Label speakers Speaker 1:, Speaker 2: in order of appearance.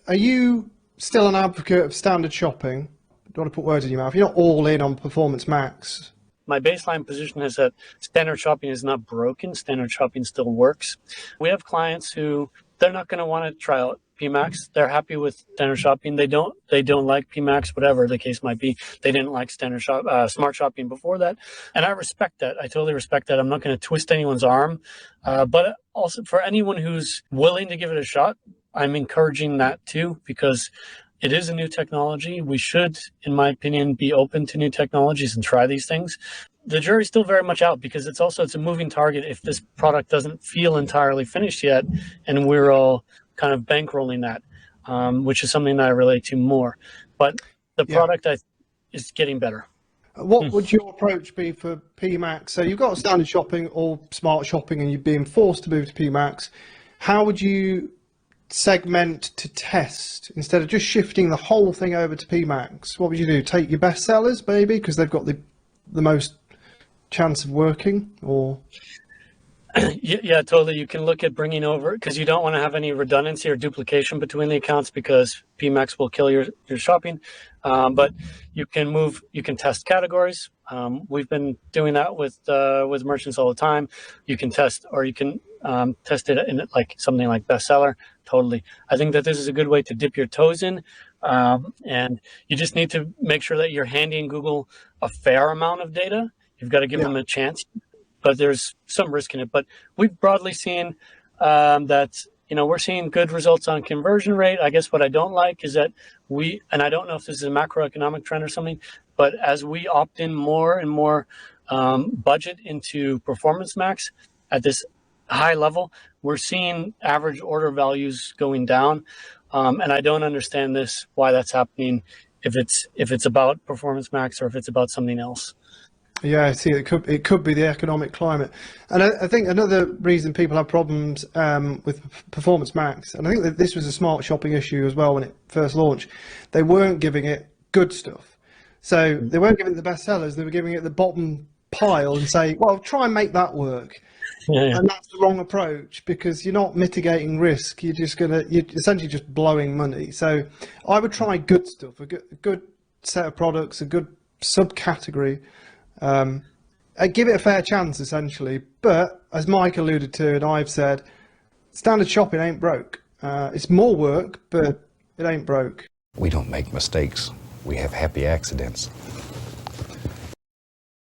Speaker 1: are you still an advocate of standard shopping? Don't want to put words in your mouth. You're not all in on Performance Max.
Speaker 2: My baseline position is that standard shopping is not broken. Standard shopping still works. We have clients who they're not going to want to try out PMax. They're happy with standard shopping. They don't like PMax, whatever the case might be. They didn't like smart shopping before that, and I respect that. I totally respect that. I'm not going to twist anyone's arm, but also for anyone who's willing to give it a shot, I'm encouraging that too, because it is a new technology. We should, in my opinion, be open to new technologies and try these things. The jury's still very much out because it's a moving target if this product doesn't feel entirely finished yet, and we're all kind of bankrolling that, which is something that I relate to more. But the product is getting better.
Speaker 1: What would your approach be for PMax? So you've got standard shopping or smart shopping and you're being forced to move to PMax. How would you segment to test instead of just shifting the whole thing over to PMax? What would you do? Take your best sellers, maybe, because they've got the most chance of working? Or
Speaker 2: yeah, totally. You can look at bringing over, because you don't want to have any redundancy or duplication between the accounts, because PMax will kill your shopping. But you can test categories. We've been doing that with merchants all the time. You can test, or you can test it in like something like bestseller. Totally. I think that this is a good way to dip your toes in. And you just need to make sure that you're handing Google a fair amount of data. You've got to give them a chance, but there's some risk in it. But we've broadly seen that, we're seeing good results on conversion rate. I guess what I don't like is that and I don't know if this is a macroeconomic trend or something, but as we opt in more and more budget into Performance Max at this high level, we're seeing average order values going down. And I don't understand why that's happening, if it's about Performance Max or if it's about something else.
Speaker 1: Yeah, I see. It could be the economic climate, and I think another reason people have problems with Performance Max, and I think that this was a smart shopping issue as well when it first launched. They weren't giving it good stuff, so they weren't giving it the best sellers. They were giving it the bottom pile and say, "Well, try and make that work." And that's the wrong approach, because you're not mitigating risk. You're essentially just blowing money. So I would try good stuff, a good set of products, a good subcategory. Give it a fair chance, essentially. But as Mike alluded to, and I've said, standard shopping ain't broke. It's more work, but it ain't broke.
Speaker 3: We don't make mistakes. We have happy accidents.